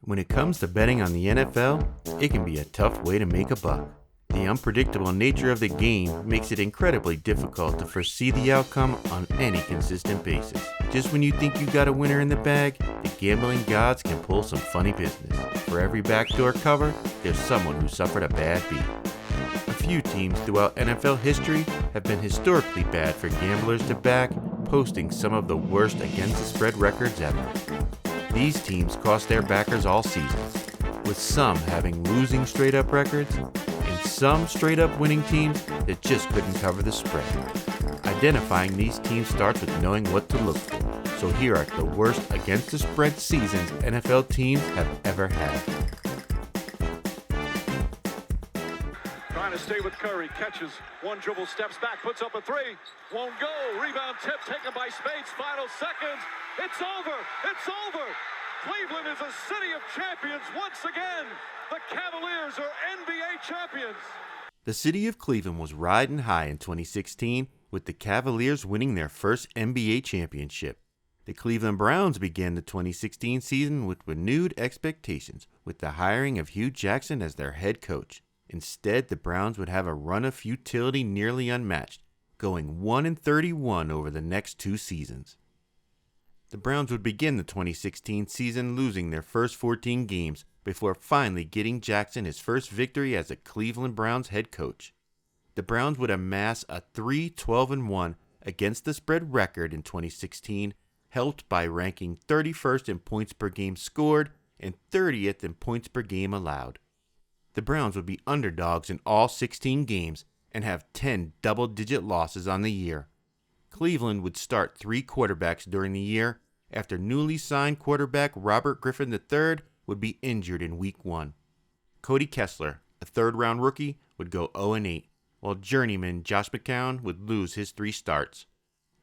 When it comes to betting on the NFL, it can be a tough way to make a buck. The unpredictable nature of the game makes it incredibly difficult to foresee the outcome on any consistent basis. Just when you think you got a winner in the bag, the gambling gods can pull some funny business. For every backdoor cover, there's someone who suffered a bad beat. A few teams throughout NFL history have been historically bad for gamblers to back, posting some of the worst against the spread records ever. These teams cost their backers all season, with some having losing straight-up records and some straight-up winning teams that just couldn't cover the spread. Identifying these teams starts with knowing what to look for. So here are the worst against the spread seasons NFL teams have ever had. Trying to stay with Curry, catches, one dribble, steps back, puts up a three, won't go, rebound tip taken by Spates, final seconds, it's over, it's over! Cleveland is a city of champions once again! The Cavaliers are NBA champions! The city of Cleveland was riding high in 2016, with the Cavaliers winning their first NBA championship. The Cleveland Browns began the 2016 season with renewed expectations, with the hiring of Hugh Jackson as their head coach. Instead, the Browns would have a run of futility nearly unmatched, going 1-31 over the next two seasons. The Browns would begin the 2016 season losing their first 14 games before finally getting Jackson his first victory as a Cleveland Browns head coach. The Browns would amass a 3-12-1 against the spread record in 2016, helped by ranking 31st in points per game scored and 30th in points per game allowed. The Browns would be underdogs in all 16 games and have 10 double-digit losses on the year. Cleveland would start three quarterbacks during the year after newly signed quarterback Robert Griffin III would be injured in Week 1. Cody Kessler, a third-round rookie, would go 0-8, while journeyman Josh McCown would lose his three starts.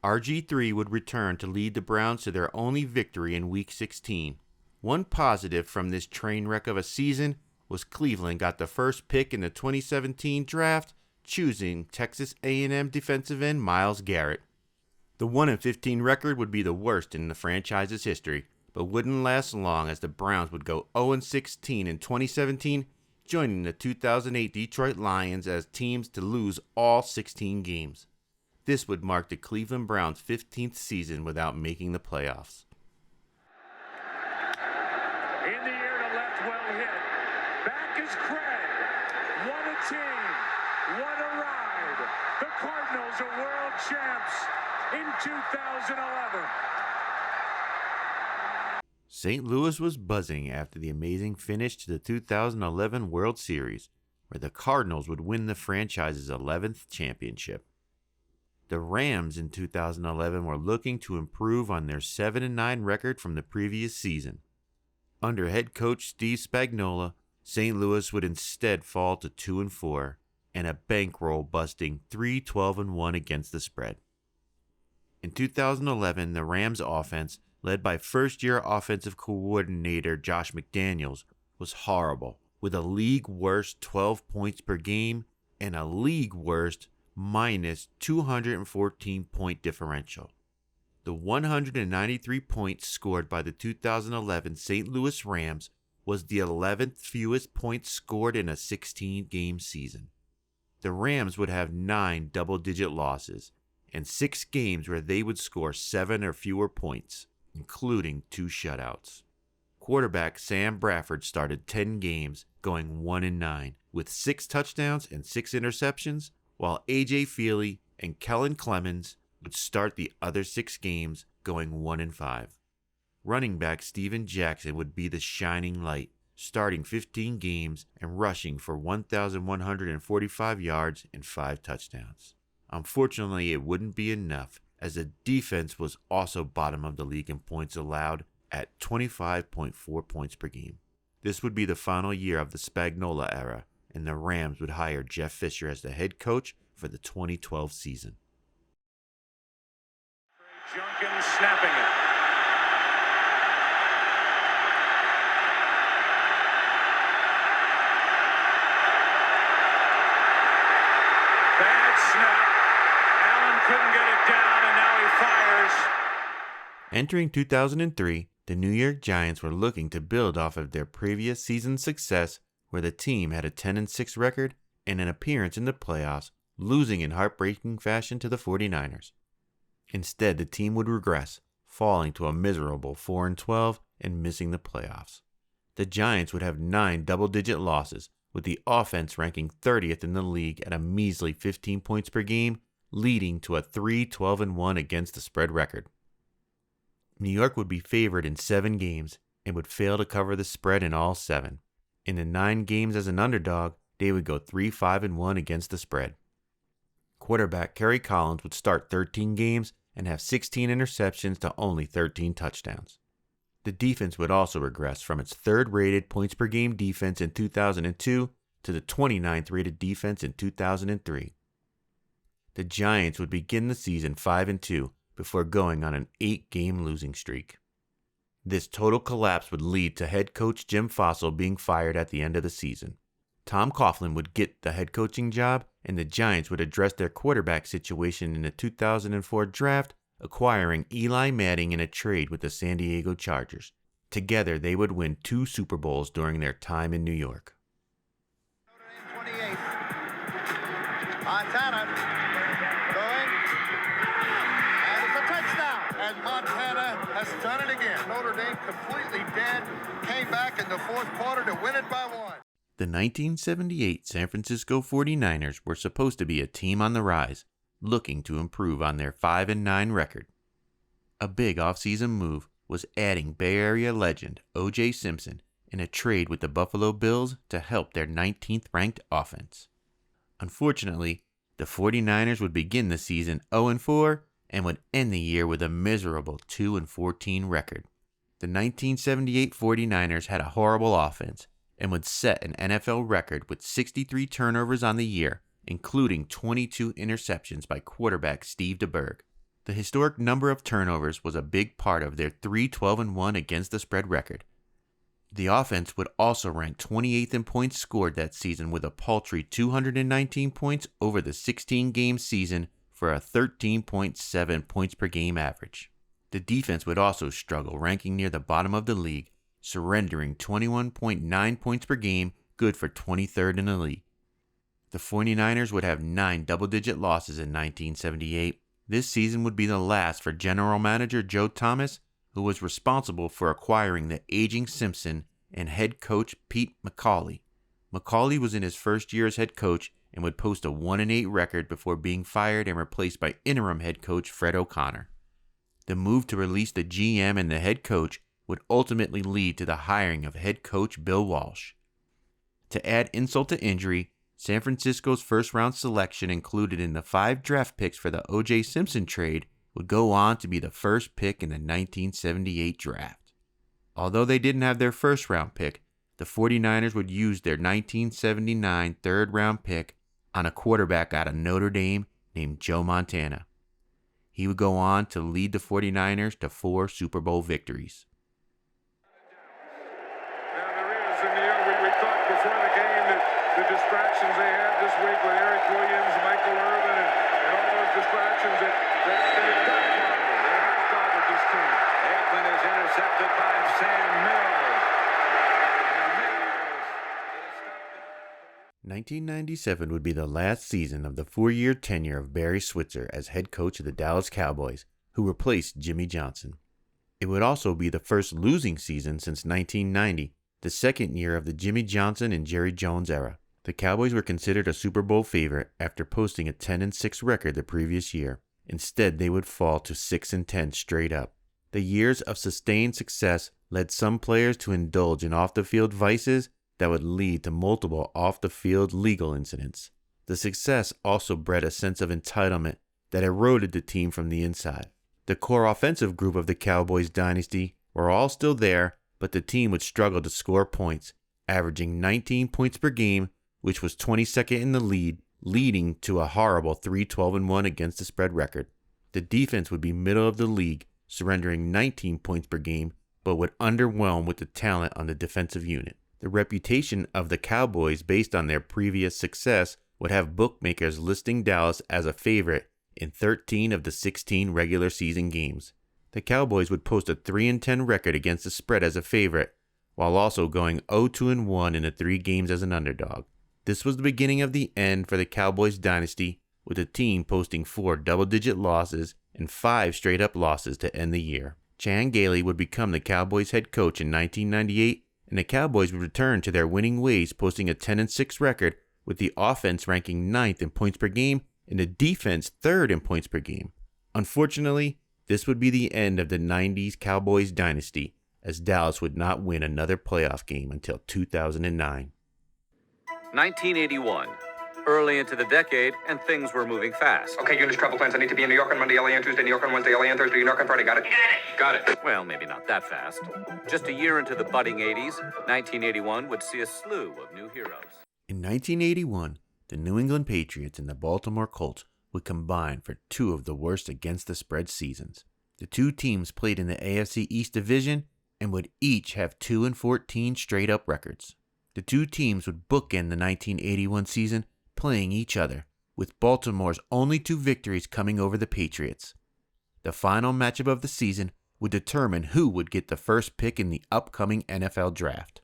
RG3 would return to lead the Browns to their only victory in Week 16. One positive from this train wreck of a season was Cleveland got the first pick in the 2017 draft, choosing Texas A&M defensive end Myles Garrett. The 1-15 record would be the worst in the franchise's history, but wouldn't last long as the Browns would go 0-16 in 2017, joining the 2008 Detroit Lions as teams to lose all 16 games. This would mark the Cleveland Browns' 15th season without making the playoffs. In the air to left, well hit. Back is Craig. What a team. What a ride. The Cardinals are world champs in 2011. St. Louis was buzzing after the amazing finish to the 2011 World Series, where the Cardinals would win the franchise's 11th championship. The Rams in 2011 were looking to improve on their 7-9 record from the previous season. Under head coach Steve Spagnuolo, St. Louis would instead fall to 2-4 and a bankroll busting 3-12-1 against the spread. In 2011, the Rams offense, led by first-year offensive coordinator Josh McDaniels, was horrible, with a league-worst 12 points per game and a league-worst minus 214-point differential. The 193 points scored by the 2011 St. Louis Rams was the 11th fewest points scored in a 16-game season. The Rams would have 9 double-digit losses and 6 games where they would score 7 or fewer points, including 2 shutouts. Quarterback Sam Bradford started 10 games, going 1-9, with 6 touchdowns and 6 interceptions, while A.J. Feely and Kellen Clemens would start the other 6 games, going 1-5. Running back Steven Jackson would be the shining light, starting 15 games and rushing for 1,145 yards and 5 touchdowns. Unfortunately, it wouldn't be enough, as the defense was also bottom of the league in points allowed at 25.4 points per game. This would be the final year of the Spagnuolo era, and the Rams would hire Jeff Fisher as the head coach for the 2012 season. Junkin snapping it. Bad snap. Allen couldn't get it down, and now he fires. Entering 2003, The New York Giants were looking to build off of their previous season's success, where the team had a 10-6 record and an appearance in the playoffs, losing in heartbreaking fashion to the 49ers. Instead, the team would regress, falling to a miserable 4-12 and missing the playoffs. The Giants would have 9 double-digit losses, with the offense ranking 30th in the league at a measly 15 points per game, leading to a 3-12-1 against the spread record. New York would be favored in 7 games and would fail to cover the spread in all 7. In the 9 games as an underdog, they would go 3-5-1 against the spread. Quarterback Kerry Collins would start 13 games and have 16 interceptions to only 13 touchdowns. The defense would also regress from its 3rd-rated points per game defense in 2002 to the 29th rated defense in 2003. The Giants would begin the season 5-2 before going on an 8-game losing streak. This total collapse would lead to head coach Jim Fossil being fired at the end of the season. Tom Coughlin would get the head coaching job, and the Giants would address their quarterback situation in the 2004 draft, acquiring Eli Manning in a trade with the San Diego Chargers. Together, they would win 2 Super Bowls during their time in New York. 28. Montana going, and it's a touchdown. And Montana has done it again. Notre Dame completely dead, came back in the 4th quarter to win it by 1. The 1978 San Francisco 49ers were supposed to be a team on the rise, looking to improve on their 5-9 record. A big offseason move was adding Bay Area legend O.J. Simpson in a trade with the Buffalo Bills to help their 19th-ranked offense. Unfortunately, the 49ers would begin the season 0-4 and would end the year with a miserable 2-14 record. The 1978 49ers had a horrible offense and would set an NFL record with 63 turnovers on the year, including 22 interceptions by quarterback Steve DeBerg. The historic number of turnovers was a big part of their 3-12-1 against the spread record. The offense would also rank 28th in points scored that season with a paltry 219 points over the 16-game season for a 13.7 points per game average. The defense would also struggle, ranking near the bottom of the league, surrendering 21.9 points per game, good for 23rd in the league. The 49ers would have 9 double-digit losses in 1978. This season would be the last for general manager Joe Thomas, who was responsible for acquiring the aging Simpson and head coach Pete McCauley. McCauley was in his first year as head coach and would post a 1-8 record before being fired and replaced by interim head coach Fred O'Connor. The move to release the GM and the head coach would ultimately lead to the hiring of head coach Bill Walsh. To add insult to injury, San Francisco's first-round selection included in the 5 draft picks for the O.J. Simpson trade would go on to be the first pick in the 1978 draft. Although they didn't have their first-round pick, the 49ers would use their 1979 third-round pick on a quarterback out of Notre Dame named Joe Montana. He would go on to lead the 49ers to 4 Super Bowl victories. Before the game, that the distractions they had this week with Eric Williams, Michael Irvin, and all those distractions that they have bothered this team. Aikman is intercepted by Sam Mills. 1997 would be the last season of the 4-year tenure of Barry Switzer as head coach of the Dallas Cowboys, who replaced Jimmy Johnson. It would also be the first losing season since 1990, the second year of the Jimmy Johnson and Jerry Jones era. The Cowboys were considered a Super Bowl favorite after posting a 10-6 record the previous year. Instead, they would fall to 6-10 straight up. The years of sustained success led some players to indulge in off-the-field vices that would lead to multiple off-the-field legal incidents. The success also bred a sense of entitlement that eroded the team from the inside. The core offensive group of the Cowboys dynasty were all still there, but the team would struggle to score points, averaging 19 points per game, which was 22nd in the lead, leading to a horrible 3-12-1 against the spread record. The defense would be middle of the league, surrendering 19 points per game, but would underwhelm with the talent on the defensive unit. The reputation of the Cowboys based on their previous success would have bookmakers listing Dallas as a favorite in 13 of the 16 regular season games. The Cowboys would post a 3-10 record against the spread as a favorite, while also going 0-1 in the 3 games as an underdog. This was the beginning of the end for the Cowboys dynasty, with the team posting 4 double-digit losses and 5 straight-up losses to end the year. Chan Gailey would become the Cowboys head coach in 1998, and the Cowboys would return to their winning ways, posting a 10-6 record, with the offense ranking 9th in points per game and the defense 3rd in points per game. Unfortunately, this would be the end of the 90s Cowboys dynasty, as Dallas would not win another playoff game until 2009. 1981. Early into the decade, and things were moving fast. Okay, units, travel plans. I need to be in New York on Monday, LA on Tuesday, New York on Wednesday, LA on Thursday, New York on Friday. Got it? Got it. Well, maybe not that fast. Just a year into the budding 80s, 1981 would see a slew of new heroes. In 1981, the New England Patriots and the Baltimore Colts would combine for 2 of the worst against the spread seasons. The 2 teams played in the AFC East Division and would each have 2-14 straight-up records. The 2 teams would bookend the 1981 season playing each other, with Baltimore's only 2 victories coming over the Patriots. The final matchup of the season would determine who would get the first pick in the upcoming NFL draft.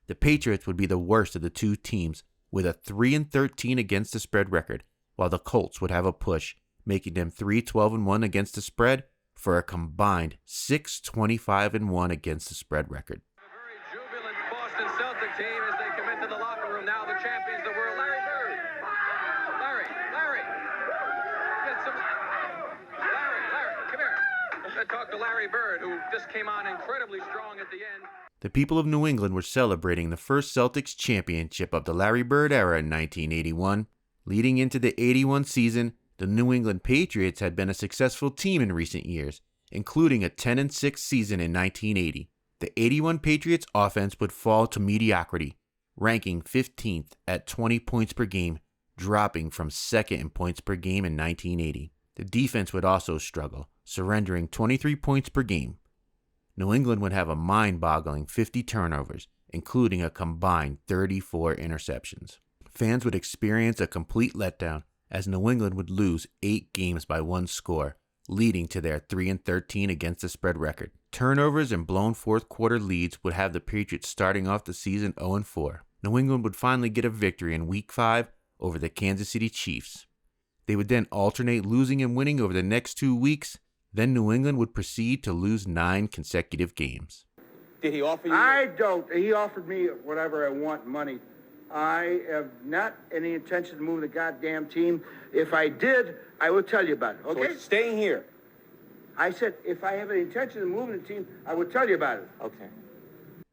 The Patriots would be the worst of the 2 teams, with a 3-13 against the spread record, while the Colts would have a push, making them 3-12-1 against the spread for a combined 6-25-1 against the spread record. A very jubilant Boston Celtic team as they come into the locker room. Now the champions of the world, Larry Bird. Larry. Get some. Larry, come here. Let's talk to Larry Bird, who just came on incredibly strong at the end. The people of New England were celebrating the first Celtics championship of the Larry Bird era in 1981. Leading into the 81 season, the New England Patriots had been a successful team in recent years, including a 10-6 season in 1980. The 81 Patriots offense would fall to mediocrity, ranking 15th at 20 points per game, dropping from 2nd in points per game in 1980. The defense would also struggle, surrendering 23 points per game. New England would have a mind-boggling 50 turnovers, including a combined 34 interceptions. Fans would experience a complete letdown as New England would lose 8 games by 1 score, leading to their 3-13 against the spread record. Turnovers and blown fourth quarter leads would have the Patriots starting off the season 0-4. New England would finally get a victory in Week 5 over the Kansas City Chiefs. They would then alternate losing and winning over the next 2 weeks. Then New England would proceed to lose 9 consecutive games. Did he offer you? I don't. He offered me whatever I want, money. I have not any intention to move the goddamn team. If I did, I would tell you about it, okay? So staying here. I said, if I have any intention of moving the team, I would tell you about it. Okay.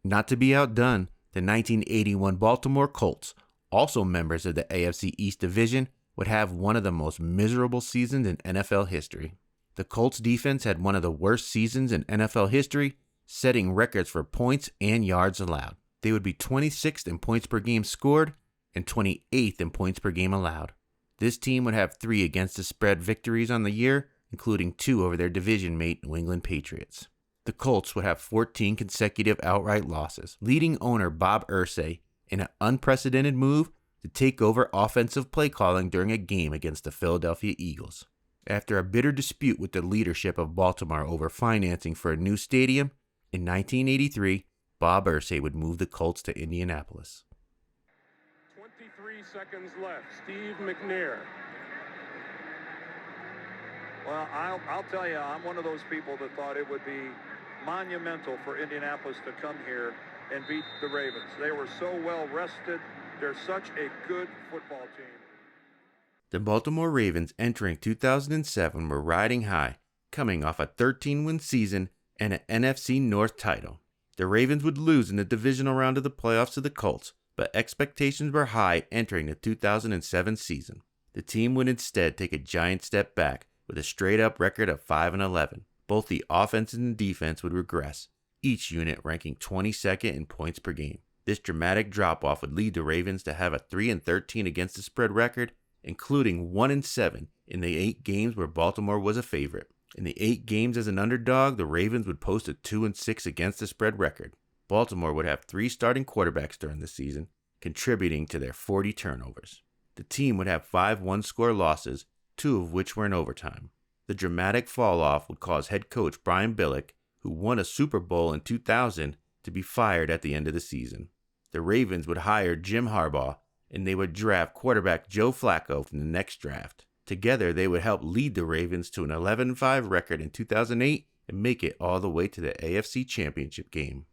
Not to be outdone, the 1981 Baltimore Colts, also members of the AFC East Division, would have one of the most miserable seasons in NFL history. The Colts defense had one of the worst seasons in NFL history, setting records for points and yards allowed. They would be 26th in points per game scored and 28th in points per game allowed. This team would have 3 against the spread victories on the year, including 2 over their division mate New England Patriots. The Colts would have 14 consecutive outright losses, leading owner Bob Irsay in an unprecedented move to take over offensive play calling during a game against the Philadelphia Eagles. After a bitter dispute with the leadership of Baltimore over financing for a new stadium, in 1983, Bob Irsay would move the Colts to Indianapolis. 23 seconds left. Steve McNair. Well, I'll tell you, I'm one of those people that thought it would be monumental for Indianapolis to come here and beat the Ravens. They were so well rested. They're such a good football team. The Baltimore Ravens entering 2007 were riding high, coming off a 13-win season and an NFC North title. The Ravens would lose in the divisional round of the playoffs to the Colts, but expectations were high entering the 2007 season. The team would instead take a giant step back with a straight-up record of 5-11. Both the offense and the defense would regress, each unit ranking 22nd in points per game. This dramatic drop-off would lead the Ravens to have a 3-13 against the spread record, including 1-7 in the 8 games where Baltimore was a favorite. In the 8 games as an underdog, the Ravens would post a 2-6 against the spread record. Baltimore would have 3 starting quarterbacks during the season, contributing to their 40 turnovers. The team would have 5 one-score losses, 2 of which were in overtime. The dramatic fall-off would cause head coach Brian Billick, who won a Super Bowl in 2000, to be fired at the end of the season. The Ravens would hire Jim Harbaugh, and they would draft quarterback Joe Flacco from the next draft. Together, they would help lead the Ravens to an 11-5 record in 2008 and make it all the way to the AFC Championship game.